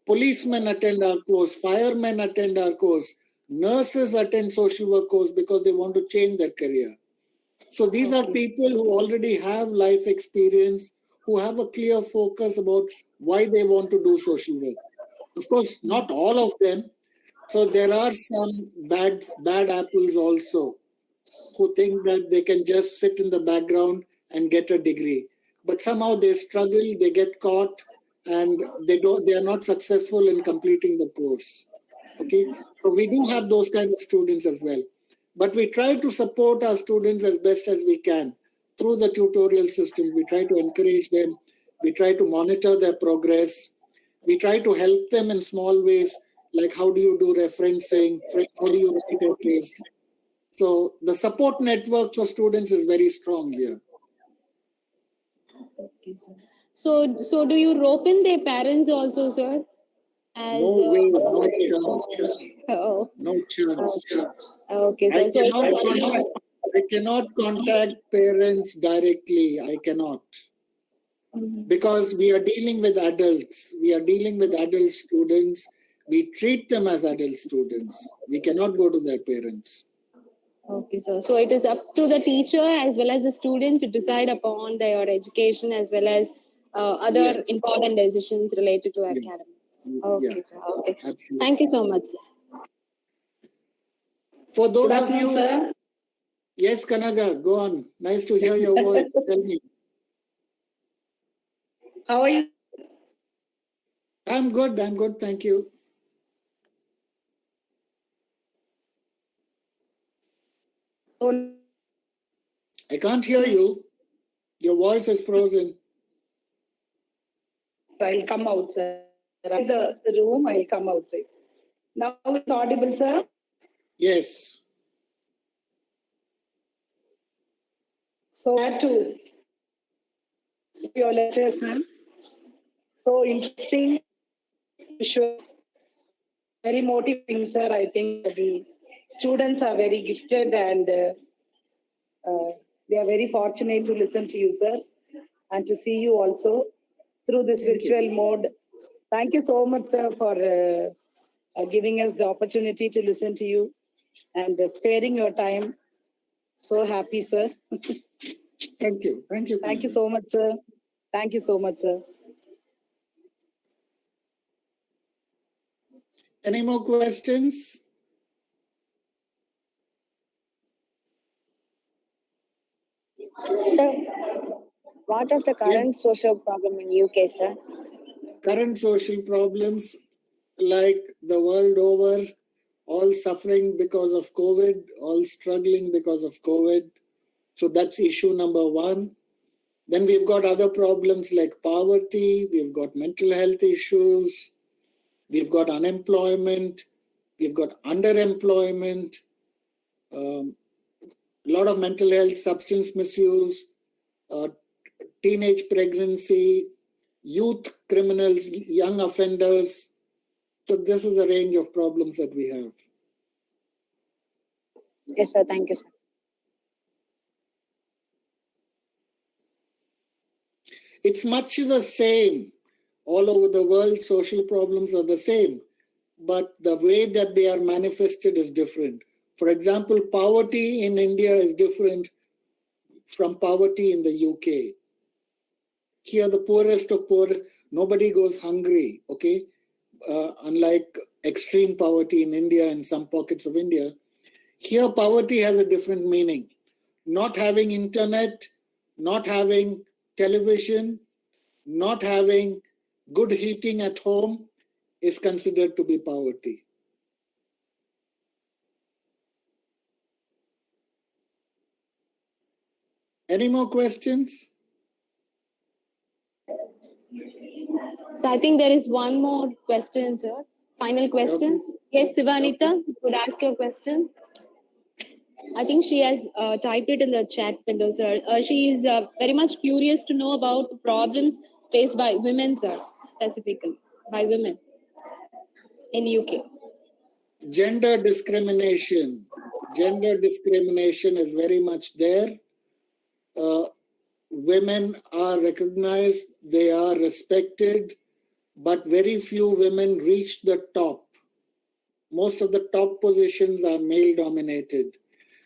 Policemen attend our course, firemen attend our course, nurses attend social work course because they want to change their career. So these are people who already have life experience, who have a clear focus about why they want to do social work. Of course, not all of them. So there are some bad apples also who think that they can just sit in the background and get a degree. But somehow they struggle, they get caught, and they are not successful in completing the course. Okay, so we do have those kind of students as well. But we try to support our students as best as we can through the tutorial system. We try to encourage them. We try to monitor their progress. We try to help them in small ways, like how do you do referencing, how do you write essays. So the support network for students is very strong here. Okay, sir. So do you rope in their parents also, sir? As, No way, no chance. Oh, No chance. okay, sir. I cannot contact parents directly. I cannot. Because we are dealing with adults. We are dealing with adult students. We treat them as adult students. We cannot go to their parents. Okay, sir. So it is up to the teacher as well as the student to decide upon their education as well as other important decisions related to academics. Okay, sir. Okay. Absolutely. Thank you so much, sir. For those Good of you, afternoon, sir. yes, Kanaga, go on. Nice to hear your voice. Tell me. How are you? I'm good. Thank you. I can't hear you. Your voice is frozen. I'll come out, sir. In the room, I'll come outside. Now it's audible, sir. Yes. So I had to your letters, ma'am. So interesting, sure. Very motivating, sir. I think the students are very gifted and they are very fortunate to listen to you, sir, and to see you also through this virtual mode. Thank you so much, sir, for giving us the opportunity to listen to you and sparing your time. So happy, sir. Thank you. Thank you so much, sir. Thank you so much, sir. Any more questions? Sir, what is the current social problem in UK, sir? Current social problems, like the world over, all suffering because of COVID, all struggling because of COVID. So that's issue number one. Then we've got other problems like poverty, we've got mental health issues, we've got unemployment, we've got underemployment, a lot of mental health, substance misuse, teenage pregnancy, youth criminals, young offenders. So this is a range of problems that we have. Yes, sir. Thank you, sir. It's much the same. All over the world, social problems are the same, but the way that they are manifested is different. For example, poverty in India is different from poverty in the UK. Here, the poorest of poor, nobody goes hungry, okay? Unlike extreme poverty in India and some pockets of India. Here, poverty has a different meaning. Not having internet, not having television, not having good heating at home is considered to be poverty. Any more questions? So I think there is one more question, sir. Final question. Okay. Yes, Sivanita, you could ask your question. I think she has typed it in the chat window, sir. She is very much curious to know about the problems faced by women, sir, specifically by women in UK. Gender discrimination. Gender discrimination is very much there. Women are recognized, they are respected, but very few women reach the top. Most of the top positions are male dominated.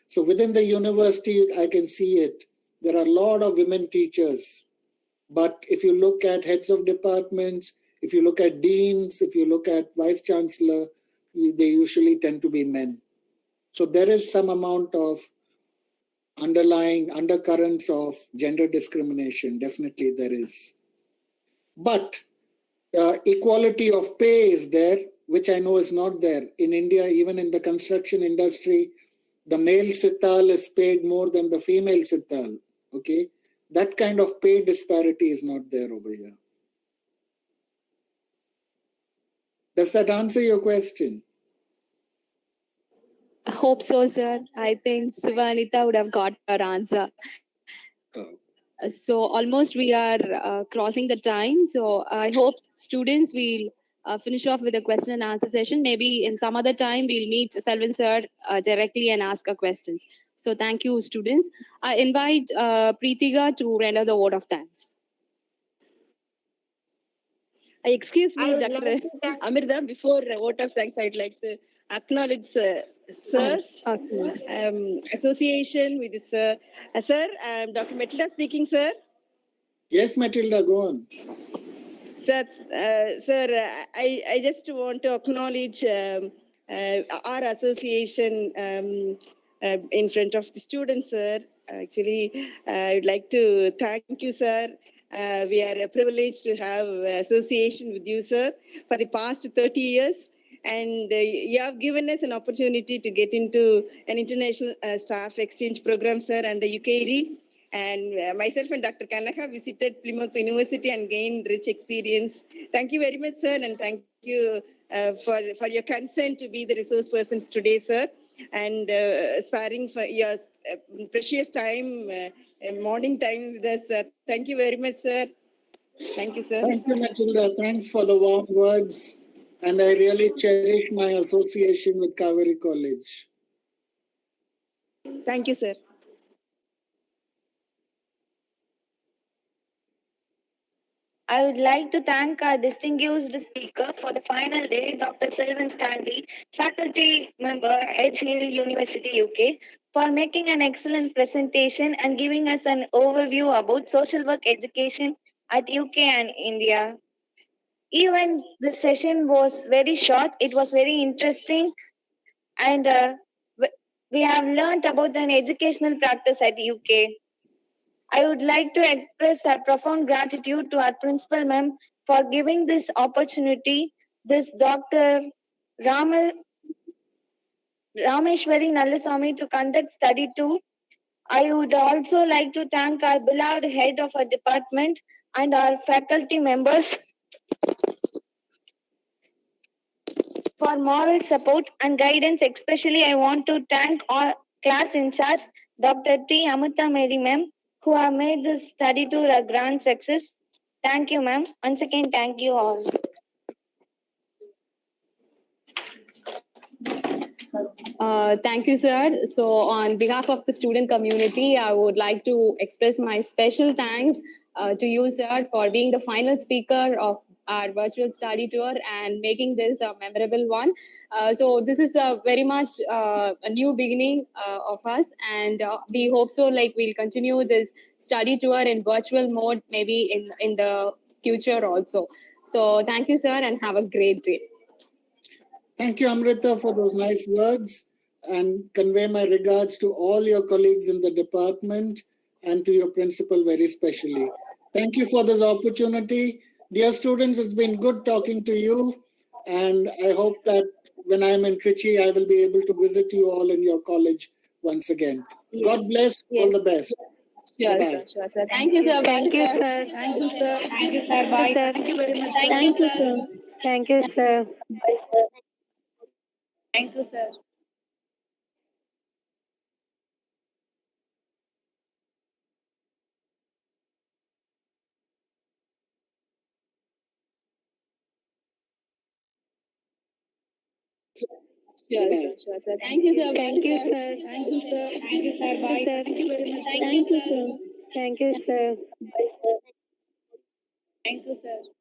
So within the university, I can see it. There are a lot of women teachers. But if you look at heads of departments, if you look at deans, if you look at vice chancellor, they usually tend to be men. So there is some amount of underlying undercurrents of gender discrimination. Definitely there is. But equality of pay is there, which I know is not there. In India, even in the construction industry, the male sital is paid more than the female sital. Okay, that kind of pay disparity is not there over here. Does that answer your question? I hope so, sir. I think Sivanita would have got her answer. So almost we are crossing the time. So I hope students will finish off with a question and answer session. Maybe in some other time we'll meet Selwyn sir directly and ask our questions. So thank you, students. I invite Preetiga to render the vote of thanks. Excuse me, Dr. Amirda, before vote of thanks, I'd like to acknowledge sir's association with this. Sir, Dr. Matilda speaking, sir. Yes, Matilda, go on. Sir, I just want to acknowledge our association in front of the students, sir. Actually, I would like to thank you, sir. We are privileged to have association with you, sir, for the past 30 years. And you have given us an opportunity to get into an international staff exchange program, sir, under UKRI. And myself and Dr. Kanaka visited Plymouth University and gained rich experience. Thank you very much, sir, and thank you for your consent to be the resource persons today, sir, and sparing for your precious time, morning time with us, sir. Thank you very much, sir. Thank you, sir. Thank you, Matilda. Thanks for the warm words. And I really cherish my association with Cauvery College. Thank you, sir. I would like to thank our distinguished speaker for the final day, Dr. Selwyn Stanley, faculty member at Hill University, UK, for making an excellent presentation and giving us an overview about social work education at UK and India. Even the session was very short, it was very interesting, and we have learned about an educational practice at UK. I would like to express a profound gratitude to our principal ma'am for giving this opportunity, this Dr. Ramal Rameshwari Nallaswamy to conduct study 2. I would also like to thank our beloved head of our department and our faculty members for moral support and guidance. Especially, I want to thank our class in charge, Dr. T. Amrita Mary ma'am, who have made this study tour a grand success. Thank you, ma'am. Once again, thank you all. Thank you, sir. So, on behalf of the student community, I would like to express my special thanks to you, sir, for being the final speaker of our virtual study tour and making this a memorable one. So, this is very much a new beginning of us, and we hope so. Like we'll continue this study tour in virtual mode, maybe in the future also. So, thank you, sir, and have a great day. Thank you, Amrita, for those nice words, and convey my regards to all your colleagues in the department and to your principal very especially. Thank you for this opportunity. Dear students, it's been good talking to you, and I hope that when I'm in Trichy, I will be able to visit you all in your college once again. God bless, all the best. Sure, Bye-bye. sir, sir. Thank you, sir. Thank you, Bye, sir. Thank you, sir. Thank you, sir. Bye. Thank you very much, sir. Thank you, sir. Thank you, sir. Thank you, sir. Sure, sir, sure, sir. Thank you, sir. Thank you, sir. Thank you, sir. Thank you, sir. Bye. Thank you very much, sir. Thank you, sir. Thank you, sir. Thank you, sir.